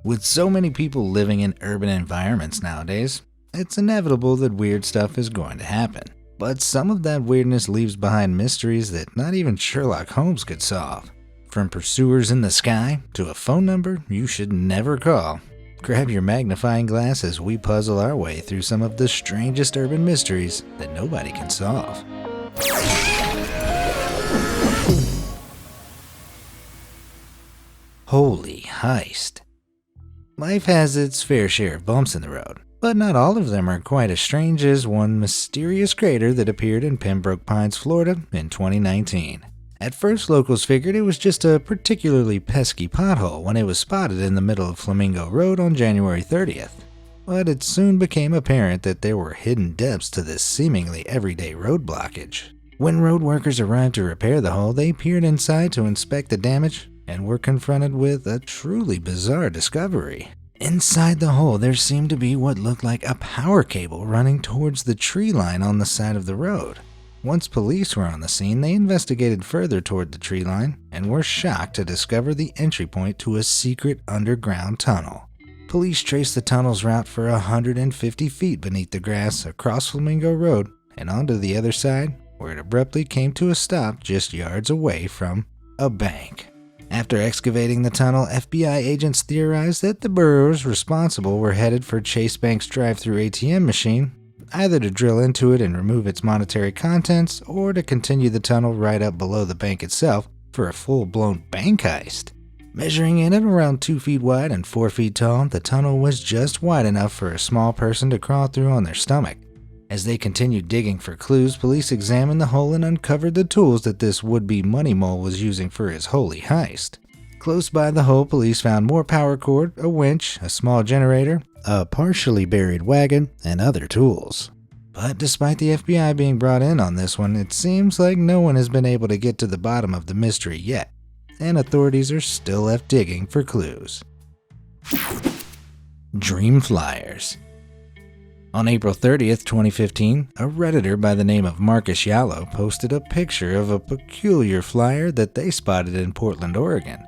With so many people living in urban environments nowadays, it's inevitable that weird stuff is going to happen. But some of that weirdness leaves behind mysteries that not even Sherlock Holmes could solve. From pursuers in the sky to a phone number you should never call. Grab your magnifying glass as we puzzle our way through some of the strangest urban mysteries that nobody can solve. Holy heist. Life has its fair share of bumps in the road, but not all of them are quite as strange as one mysterious crater that appeared in Pembroke Pines, Florida in 2019. At first, locals figured it was just a particularly pesky pothole when it was spotted in the middle of Flamingo Road on January 30th. But it soon became apparent that there were hidden depths to this seemingly everyday road blockage. When road workers arrived to repair the hole, they peered inside to inspect the damage and were confronted with a truly bizarre discovery. Inside the hole, there seemed to be what looked like a power cable running towards the tree line on the side of the road. Once police were on the scene, they investigated further toward the tree line and were shocked to discover the entry point to a secret underground tunnel. Police traced the tunnel's route for 150 feet beneath the grass across Flamingo Road and onto the other side, where it abruptly came to a stop just yards away from a bank. After excavating the tunnel, FBI agents theorized that the burros responsible were headed for Chase Bank's drive-through ATM machine, either to drill into it and remove its monetary contents, or to continue the tunnel right up below the bank itself for a full-blown bank heist. Measuring in at around 2 feet wide and 4 feet tall, the tunnel was just wide enough for a small person to crawl through on their stomach. As they continued digging for clues, police examined the hole and uncovered the tools that this would-be money mole was using for his holy heist. Close by the hole, police found more power cord, a winch, a small generator, a partially buried wagon, and other tools. But despite the FBI being brought in on this one, it seems like no one has been able to get to the bottom of the mystery yet, and authorities are still left digging for clues. Dream Flyers. On April 30th, 2015, a Redditor by the name of Marcus Yallo posted a picture of a peculiar flyer that they spotted in Portland, Oregon.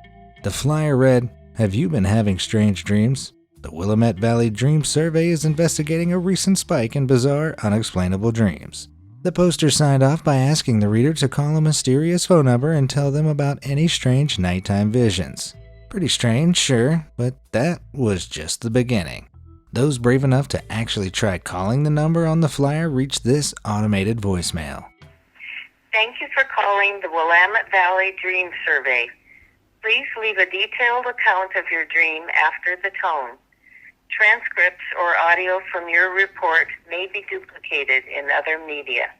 The flyer read, "Have you been having strange dreams? The Willamette Valley Dream Survey is investigating a recent spike in bizarre, unexplainable dreams." The poster signed off by asking the reader to call a mysterious phone number and tell them about any strange nighttime visions. Pretty strange, sure, but that was just the beginning. Those brave enough to actually try calling the number on the flyer reached this automated voicemail. Thank you for calling the Willamette Valley Dream Survey. Please leave a detailed account of your dream after the tone. Transcripts or audio from your report may be duplicated in other media.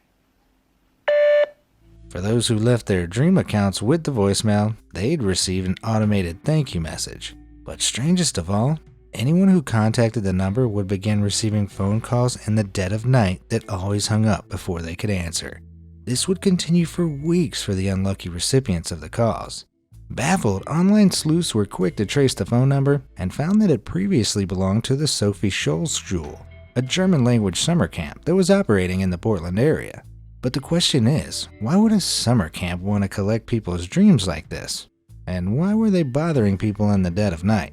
For those who left their dream accounts with the voicemail, they'd receive an automated thank you message. But strangest of all, anyone who contacted the number would begin receiving phone calls in the dead of night that always hung up before they could answer. This would continue for weeks for the unlucky recipients of the calls. Baffled, online sleuths were quick to trace the phone number and found that it previously belonged to the Sophie Schulz-Schule, a German-language summer camp that was operating in the Portland area. But the question is, why would a summer camp want to collect people's dreams like this? And why were they bothering people in the dead of night?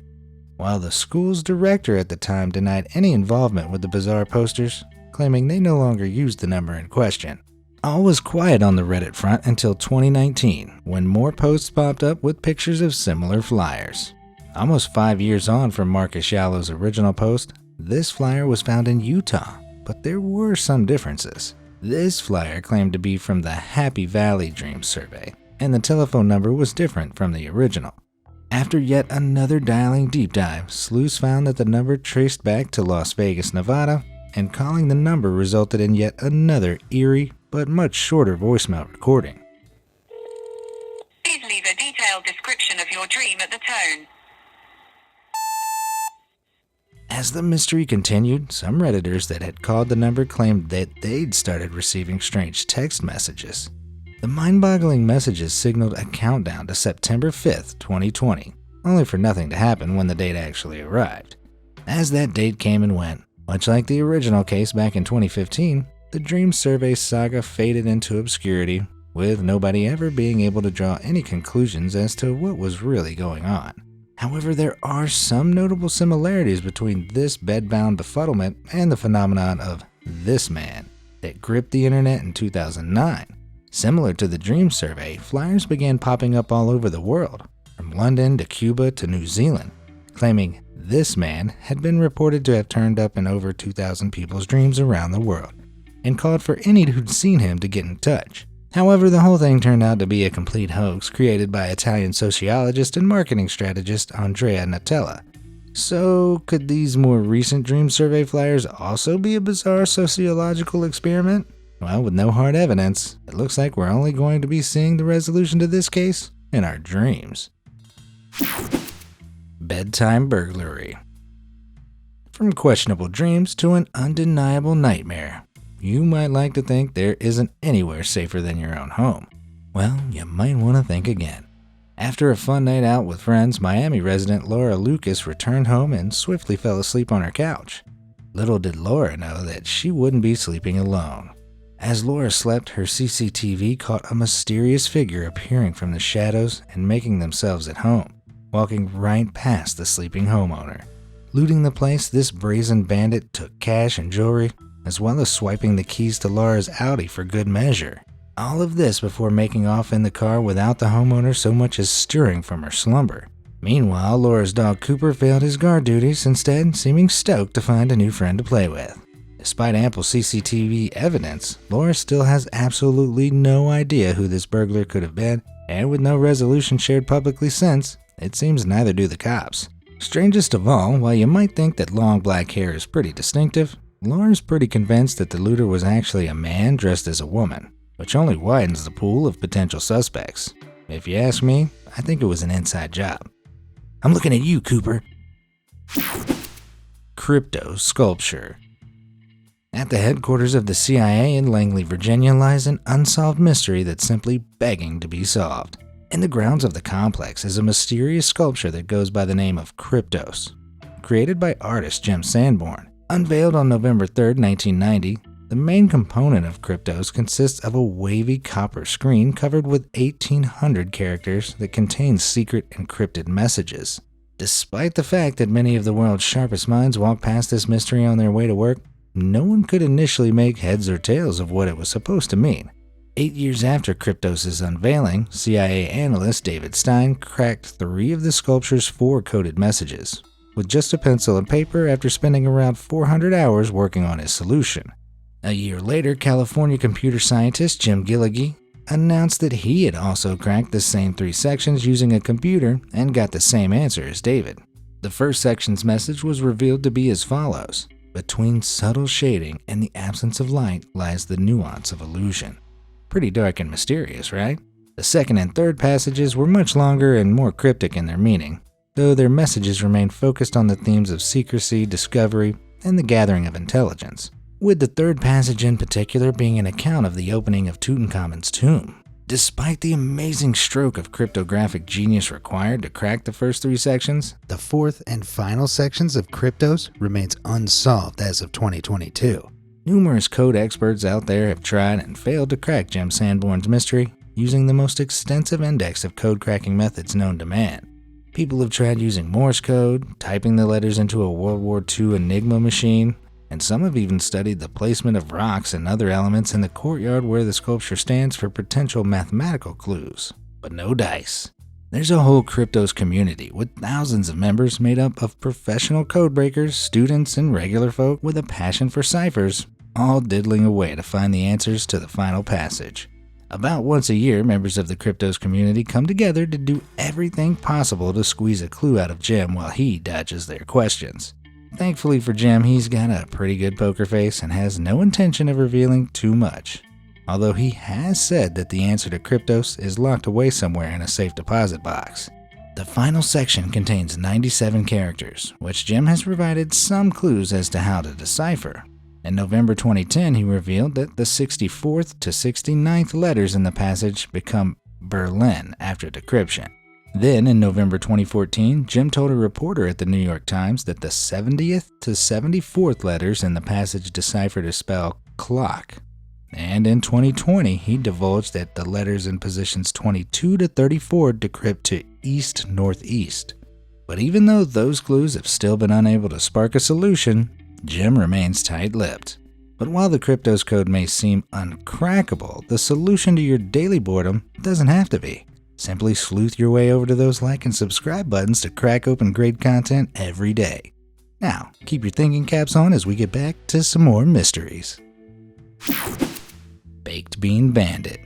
While the school's director at the time denied any involvement with the bizarre posters, claiming they no longer used the number in question. All was quiet on the Reddit front until 2019, when more posts popped up with pictures of similar flyers. Almost 5 years on from Marcus Yallo's original post, this flyer was found in Utah, but there were some differences. This flyer claimed to be from the Happy Valley Dream Survey, and the telephone number was different from the original. After yet another dialing deep dive, sleuths found that the number traced back to Las Vegas, Nevada, and calling the number resulted in yet another eerie but much shorter voicemail recording. Please leave a detailed description of your dream at the tone. As the mystery continued, some Redditors that had called the number claimed that they'd started receiving strange text messages. The mind-boggling messages signaled a countdown to September 5th, 2020, only for nothing to happen when the date actually arrived. As that date came and went, much like the original case back in 2015, the Dream Survey saga faded into obscurity, with nobody ever being able to draw any conclusions as to what was really going on. However, there are some notable similarities between this bedbound befuddlement and the phenomenon of this man that gripped the internet in 2009. Similar to the Dream Survey, flyers began popping up all over the world, from London to Cuba to New Zealand, claiming this man had been reported to have turned up in over 2,000 people's dreams around the world, and called for any who'd seen him to get in touch. However, the whole thing turned out to be a complete hoax created by Italian sociologist and marketing strategist Andrea Nutella. So, could these more recent Dream Survey flyers also be a bizarre sociological experiment? Well, with no hard evidence, it looks like we're only going to be seeing the resolution to this case in our dreams. Bedtime burglary. From questionable dreams to an undeniable nightmare, you might like to think there isn't anywhere safer than your own home. Well, you might want to think again. After a fun night out with friends, Miami resident Laura Lucas returned home and swiftly fell asleep on her couch. Little did Laura know that she wouldn't be sleeping alone. As Laura slept, her CCTV caught a mysterious figure appearing from the shadows and making themselves at home, walking right past the sleeping homeowner. Looting the place, this brazen bandit took cash and jewelry, as well as swiping the keys to Laura's Audi for good measure. All of this before making off in the car without the homeowner so much as stirring from her slumber. Meanwhile, Laura's dog Cooper failed his guard duties, instead seeming stoked to find a new friend to play with. Despite ample CCTV evidence, Laura still has absolutely no idea who this burglar could have been, and with no resolution shared publicly since, it seems neither do the cops. Strangest of all, while you might think that long black hair is pretty distinctive, Laura's pretty convinced that the looter was actually a man dressed as a woman, which only widens the pool of potential suspects. If you ask me, I think it was an inside job. I'm looking at you, Cooper. Crypto sculpture. At the headquarters of the CIA in Langley, Virginia lies an unsolved mystery that's simply begging to be solved. In the grounds of the complex is a mysterious sculpture that goes by the name of Kryptos. Created by artist Jim Sanborn. Unveiled on November 3, 1990, the main component of Kryptos consists of a wavy copper screen covered with 1,800 characters that contains secret encrypted messages. Despite the fact that many of the world's sharpest minds walk past this mystery on their way to work, no one could initially make heads or tails of what it was supposed to mean. 8 years after Kryptos' unveiling, CIA analyst David Stein cracked 3 of the sculpture's 4 coded messages, with just a pencil and paper after spending around 400 hours working on his solution. A year later, California computer scientist Jim Gillaghy announced that he had also cracked the same 3 sections using a computer and got the same answer as David. The first section's message was revealed to be as follows: "Between subtle shading and the absence of light lies the nuance of illusion." Pretty dark and mysterious, right? The second and third passages were much longer and more cryptic in their meaning, though their messages remained focused on the themes of secrecy, discovery, and the gathering of intelligence, with the third passage in particular being an account of the opening of Tutankhamun's tomb. Despite the amazing stroke of cryptographic genius required to crack the first 3 sections, the fourth and final sections of Kryptos remains unsolved as of 2022. Numerous code experts out there have tried and failed to crack Jim Sanborn's mystery using the most extensive index of code cracking methods known to man. People have tried using Morse code, typing the letters into a World War II Enigma machine, and some have even studied the placement of rocks and other elements in the courtyard where the sculpture stands for potential mathematical clues. But no dice. There's a whole Kryptos community with thousands of members made up of professional codebreakers, students, and regular folk with a passion for ciphers, all diddling away to find the answers to the final passage. About once a year, members of the Kryptos community come together to do everything possible to squeeze a clue out of Jim while he dodges their questions. Thankfully for Jim, he's got a pretty good poker face and has no intention of revealing too much, although he has said that the answer to Kryptos is locked away somewhere in a safe deposit box. The final section contains 97 characters, which Jim has provided some clues as to how to decipher. In November 2010, he revealed that the 64th to 69th letters in the passage become Berlin after decryption. Then, in November 2014, Jim told a reporter at the New York Times that the 70th to 74th letters in the passage deciphered to spell clock. And in 2020, he divulged that the letters in positions 22 to 34 decrypt to east-northeast, But even though those clues have still been unable to spark a solution, Jim remains tight-lipped. But while the Cryptos code may seem uncrackable, the solution to your daily boredom doesn't have to be. Simply sleuth your way over to those like and subscribe buttons to crack open great content every day. Now, keep your thinking caps on as we get back to some more mysteries. Baked Bean Bandit.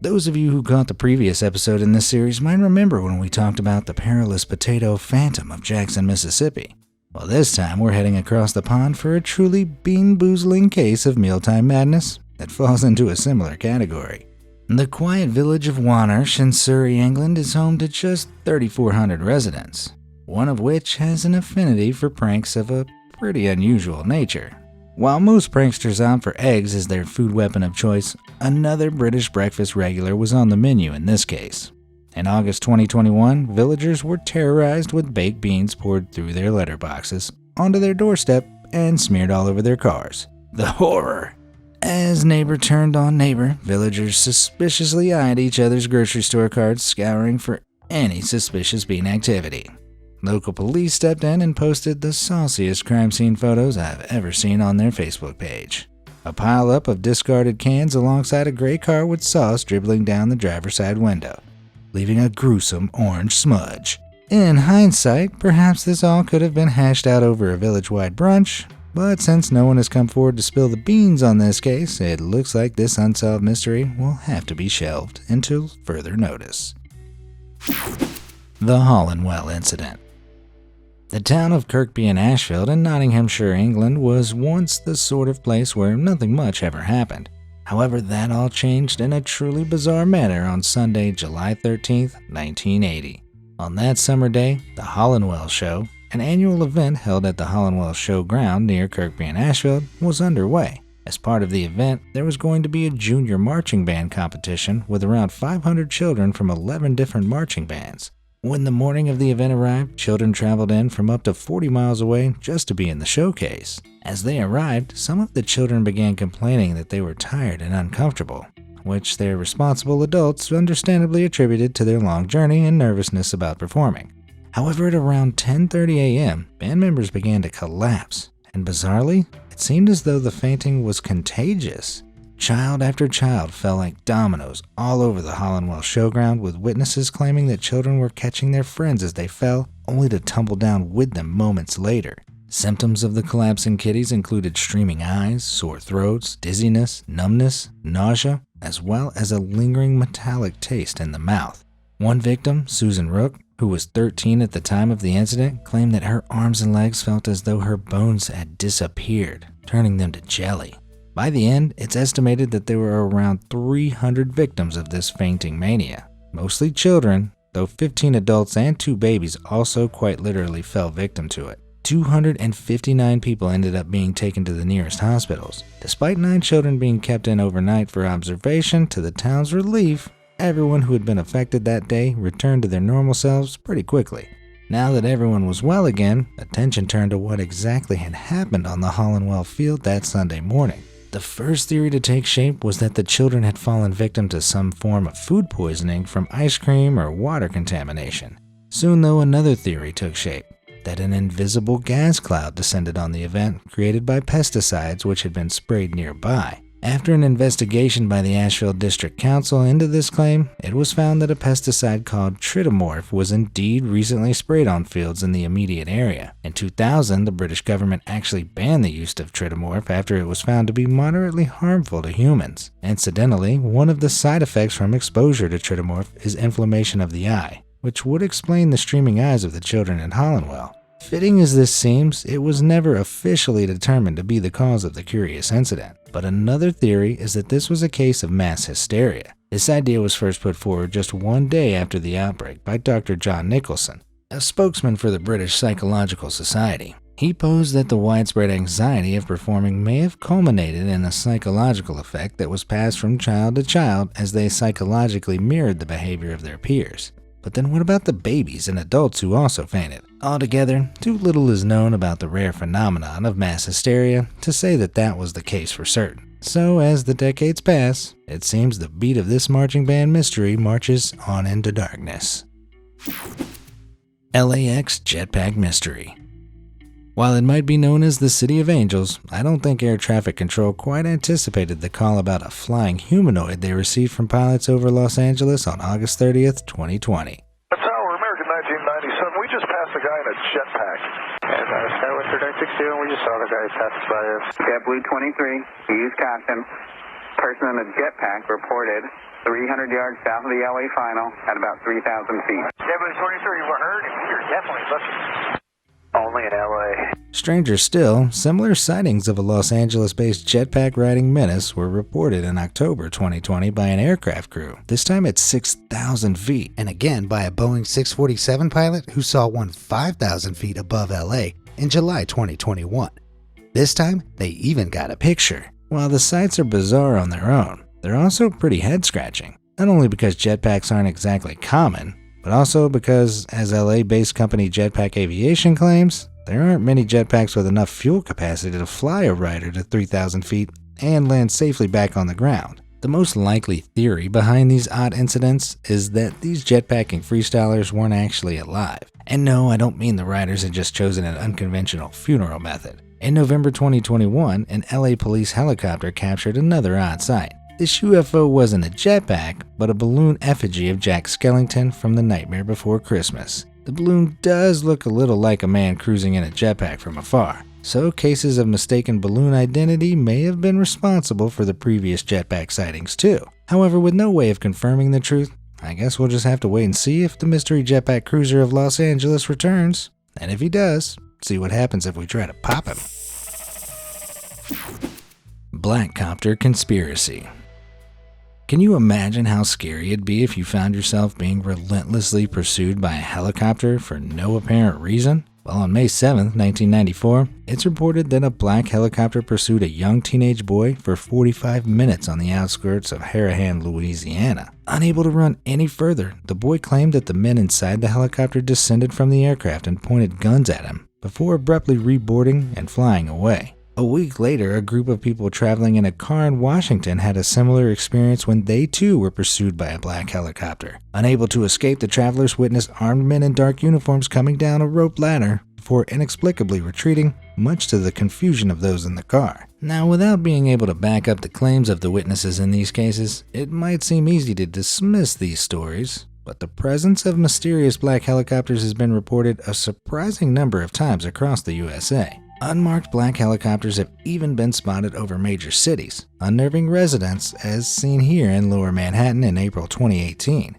Those of you who caught the previous episode in this series might remember when we talked about the perilous potato phantom of Jackson, Mississippi. Well, this time we're heading across the pond for a truly bean-boozling case of mealtime madness that falls into a similar category. The quiet village of Wannersh in Surrey, England is home to just 3,400 residents, one of which has an affinity for pranks of a pretty unusual nature. While most pranksters opt for eggs as their food weapon of choice, another British breakfast regular was on the menu in this case. In August 2021, villagers were terrorized with baked beans poured through their letterboxes, onto their doorstep, and smeared all over their cars. The horror! As neighbor turned on neighbor, villagers suspiciously eyed each other's grocery store carts, scouring for any suspicious bean activity. Local police stepped in and posted the sauciest crime scene photos I've ever seen on their Facebook page. A pile-up of discarded cans alongside a gray car with sauce dribbling down the driver's side window, leaving a gruesome orange smudge. In hindsight, perhaps this all could have been hashed out over a village-wide brunch, but since no one has come forward to spill the beans on this case, it looks like this unsolved mystery will have to be shelved until further notice. The Hollandwell Incident. The town of Kirkby in Ashfield in Nottinghamshire, England was once the sort of place where nothing much ever happened. However, that all changed in a truly bizarre manner on Sunday, July 13th, 1980. On that summer day, the Hollandwell Show, an annual event held at the Hollandwell Showground near Kirkby in Ashfield, was underway. As part of the event, there was going to be a junior marching band competition with around 500 children from 11 different marching bands. When the morning of the event arrived, children traveled in from up to 40 miles away just to be in the showcase. As they arrived, some of the children began complaining that they were tired and uncomfortable, which their responsible adults understandably attributed to their long journey and nervousness about performing. However, at around 10:30 a.m., band members began to collapse, and bizarrely, it seemed as though the fainting was contagious. Child after child fell like dominoes all over the Hollandwell Showground, with witnesses claiming that children were catching their friends as they fell, only to tumble down with them moments later. Symptoms of the collapsing kiddies included streaming eyes, sore throats, dizziness, numbness, nausea, as well as a lingering metallic taste in the mouth. One victim, Susan Rook, who was 13 at the time of the incident, claimed that her arms and legs felt as though her bones had disappeared, turning them to jelly. By the end, it's estimated that there were around 300 victims of this fainting mania, mostly children, though 15 adults and 2 babies also quite literally fell victim to it. 259 people ended up being taken to the nearest hospitals. Despite 9 children being kept in overnight for observation, to the town's relief, everyone who had been affected that day returned to their normal selves pretty quickly. Now that everyone was well again, attention turned to what exactly had happened on the Hollandwell field that Sunday morning. The first theory to take shape was that the children had fallen victim to some form of food poisoning from ice cream or water contamination. Soon, though, another theory took shape, that an invisible gas cloud descended on the event, created by pesticides which had been sprayed nearby. After an investigation by the Ashfield District Council into this claim, it was found that a pesticide called tridomorph was indeed recently sprayed on fields in the immediate area. In 2000, the British government actually banned the use of tridomorph after it was found to be moderately harmful to humans. Incidentally, one of the side effects from exposure to tridomorph is inflammation of the eye, which would explain the streaming eyes of the children in Hollandwell. Fitting as this seems, it was never officially determined to be the cause of the curious incident. But another theory is that this was a case of mass hysteria. This idea was first put forward just one day after the outbreak by Dr. John Nicholson, a spokesman for the British Psychological Society. He posed that the widespread anxiety of performing may have culminated in a psychological effect that was passed from child to child as they psychologically mirrored the behavior of their peers. But then what about the babies and adults who also fainted? Altogether, too little is known about the rare phenomenon of mass hysteria to say that that was the case for certain. So as the decades pass, it seems the beat of this marching band mystery marches on into darkness. LAX Jetpack Mystery. While it might be known as the City of Angels, I don't think air traffic control quite anticipated the call about a flying humanoid they received from pilots over Los Angeles on August 30th, 2020. Tower, American 1997, we just passed a guy in a jetpack. And Skywest 360, and we just saw the guy pass by us. JetBlue 23, use caution. Person in a jetpack reported 300 yards south of the LA final at about 3,000 feet. JetBlue 23, we're heard. You're definitely looking. Only in LA. Stranger still, similar sightings of a Los Angeles-based jetpack riding menace were reported in October 2020 by an aircraft crew, this time at 6,000 feet, and again by a Boeing 647 pilot who saw one 5,000 feet above LA in July 2021. This time, they even got a picture. While the sights are bizarre on their own, they're also pretty head-scratching, not only because jetpacks aren't exactly common, but also because, as LA-based company Jetpack Aviation claims, there aren't many jetpacks with enough fuel capacity to fly a rider to 3,000 feet and land safely back on the ground. The most likely theory behind these odd incidents is that these jetpacking freestylers weren't actually alive. And no, I don't mean the riders had just chosen an unconventional funeral method. In November 2021, an LA police helicopter captured another odd sight. This UFO wasn't a jetpack, but a balloon effigy of Jack Skellington from The Nightmare Before Christmas. The balloon does look a little like a man cruising in a jetpack from afar, so cases of mistaken balloon identity may have been responsible for the previous jetpack sightings too. However, with no way of confirming the truth, I guess we'll just have to wait and see if the mystery jetpack cruiser of Los Angeles returns, and if he does, see what happens if we try to pop him. Black Copter Conspiracy. Can you imagine how scary it'd be if you found yourself being relentlessly pursued by a helicopter for no apparent reason? Well, on May 7, 1994, it's reported that a black helicopter pursued a young teenage boy for 45 minutes on the outskirts of Harahan, Louisiana. Unable to run any further, the boy claimed that the men inside the helicopter descended from the aircraft and pointed guns at him, before abruptly reboarding and flying away. A week later, a group of people traveling in a car in Washington had a similar experience when they too were pursued by a black helicopter. Unable to escape, the travelers witnessed armed men in dark uniforms coming down a rope ladder before inexplicably retreating, much to the confusion of those in the car. Now, without being able to back up the claims of the witnesses in these cases, it might seem easy to dismiss these stories, but the presence of mysterious black helicopters has been reported a surprising number of times across the USA. Unmarked black helicopters have even been spotted over major cities, unnerving residents as seen here in Lower Manhattan in April 2018.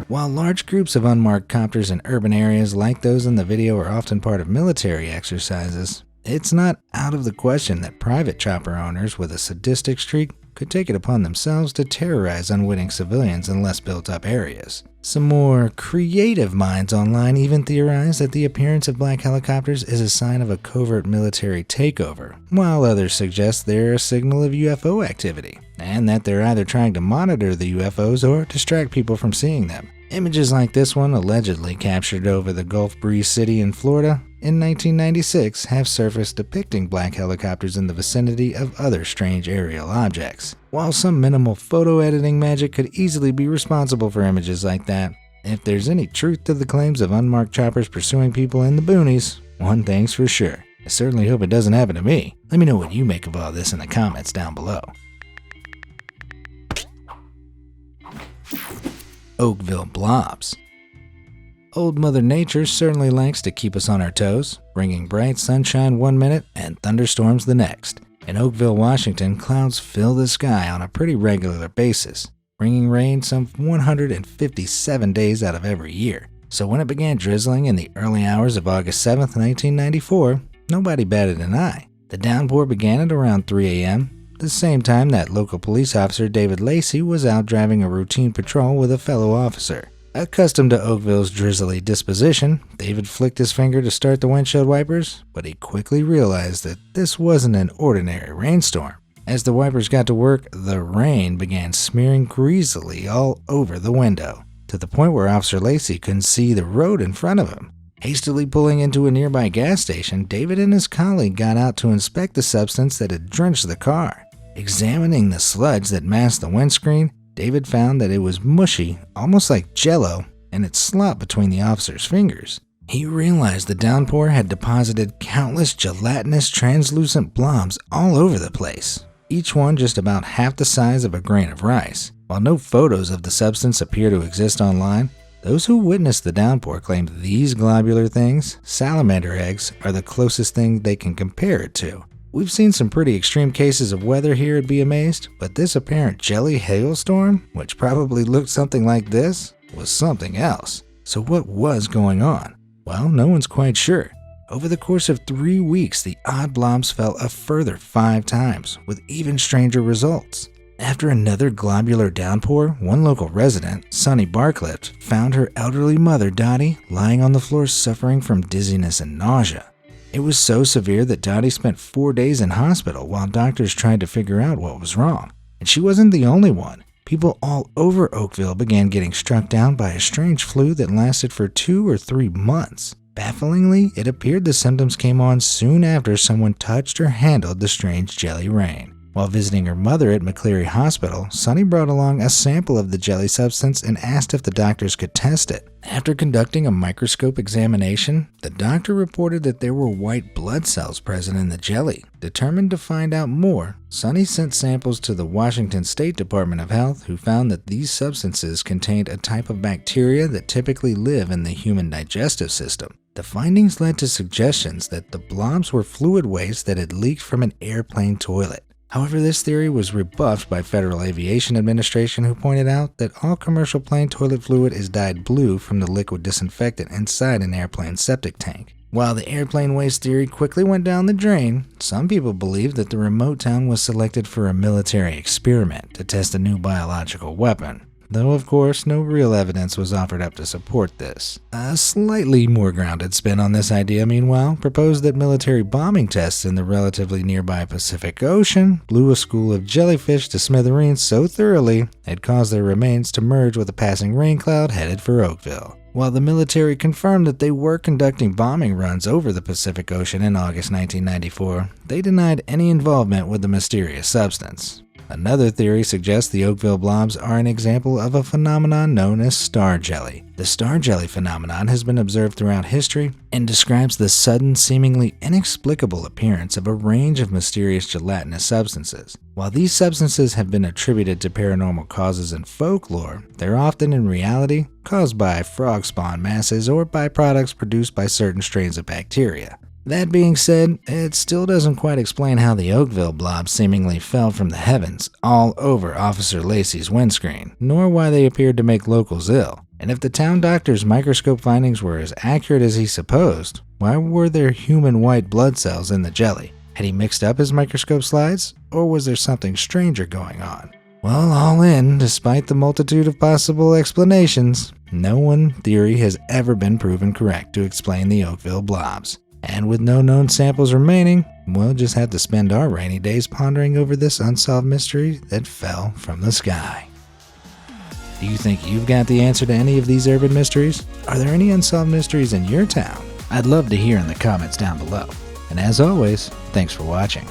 While large groups of unmarked copters in urban areas like those in the video are often part of military exercises, it's not out of the question that private chopper owners with a sadistic streak could take it upon themselves to terrorize unwitting civilians in less built-up areas. Some more creative minds online even theorize that the appearance of black helicopters is a sign of a covert military takeover, while others suggest they're a signal of UFO activity, and that they're either trying to monitor the UFOs or distract people from seeing them. Images like this one, allegedly captured over the Gulf Breeze City in Florida in 1996, have surfaced depicting black helicopters in the vicinity of other strange aerial objects. While some minimal photo editing magic could easily be responsible for images like that, if there's any truth to the claims of unmarked choppers pursuing people in the boonies, one thing's for sure. I certainly hope it doesn't happen to me. Let me know what you make of all this in the comments down below. Oakville Blobs. Old Mother Nature certainly likes to keep us on our toes, bringing bright sunshine one minute and thunderstorms the next. In Oakville, Washington, clouds fill the sky on a pretty regular basis, bringing rain some 157 days out of every year. So when it began drizzling in the early hours of August 7, 1994, nobody batted an eye. The downpour began at around 3 a.m., the same time that local police officer David Lacey was out driving a routine patrol with a fellow officer. Accustomed to Oakville's drizzly disposition, David flicked his finger to start the windshield wipers, but he quickly realized that this wasn't an ordinary rainstorm. As the wipers got to work, the rain began smearing greasily all over the window, to the point where Officer Lacey couldn't see the road in front of him. Hastily pulling into a nearby gas station, David and his colleague got out to inspect the substance that had drenched the car. Examining the sludge that masked the windscreen, David found that it was mushy, almost like Jell-O, and it slopped between the officer's fingers. He realized the downpour had deposited countless gelatinous translucent blobs all over the place, each one just about half the size of a grain of rice. While no photos of the substance appear to exist online, those who witnessed the downpour claimed these globular things, salamander eggs, are the closest thing they can compare it to. We've seen some pretty extreme cases of weather here at Be Amazed, but this apparent jelly hailstorm, which probably looked something like this, was something else. So what was going on? Well, no one's quite sure. Over the course of 3 weeks, the odd blobs fell a further 5 times, with even stranger results. After another globular downpour, one local resident, Sonny Barcliffe, found her elderly mother, Dottie, lying on the floor suffering from dizziness and nausea. It was so severe that Dottie spent 4 days in hospital while doctors tried to figure out what was wrong. And she wasn't the only one. People all over Oakville began getting struck down by a strange flu that lasted for 2 or 3 months. Bafflingly, it appeared the symptoms came on soon after someone touched or handled the strange jelly rain. While visiting her mother at McCleary Hospital, Sonny brought along a sample of the jelly substance and asked if the doctors could test it. After conducting a microscope examination, the doctor reported that there were white blood cells present in the jelly. Determined to find out more, Sonny sent samples to the Washington State Department of Health, who found that these substances contained a type of bacteria that typically live in the human digestive system. The findings led to suggestions that the blobs were fluid waste that had leaked from an airplane toilet. However, this theory was rebuffed by Federal Aviation Administration, who pointed out that all commercial plane toilet fluid is dyed blue from the liquid disinfectant inside an airplane septic tank. While the airplane waste theory quickly went down the drain, some people believed that the remote town was selected for a military experiment to test a new biological weapon. Though, of course, no real evidence was offered up to support this. A slightly more grounded spin on this idea, meanwhile, proposed that military bombing tests in the relatively nearby Pacific Ocean blew a school of jellyfish to smithereens so thoroughly it caused their remains to merge with a passing rain cloud headed for Oakville. While the military confirmed that they were conducting bombing runs over the Pacific Ocean in August 1994, they denied any involvement with the mysterious substance. Another theory suggests the Oakville blobs are an example of a phenomenon known as star jelly. The star jelly phenomenon has been observed throughout history and describes the sudden, seemingly inexplicable appearance of a range of mysterious gelatinous substances. While these substances have been attributed to paranormal causes in folklore, they're often in reality caused by frog spawn masses or byproducts produced by certain strains of bacteria. That being said, it still doesn't quite explain how the Oakville blob seemingly fell from the heavens all over Officer Lacey's windscreen, nor why they appeared to make locals ill. And if the town doctor's microscope findings were as accurate as he supposed, why were there human white blood cells in the jelly? Had he mixed up his microscope slides, or was there something stranger going on? Well, all in, despite the multitude of possible explanations, no one theory has ever been proven correct to explain the Oakville blobs. And with no known samples remaining, we'll just have to spend our rainy days pondering over this unsolved mystery that fell from the sky. Do you think you've got the answer to any of these urban mysteries? Are there any unsolved mysteries in your town? I'd love to hear in the comments down below. And as always, thanks for watching.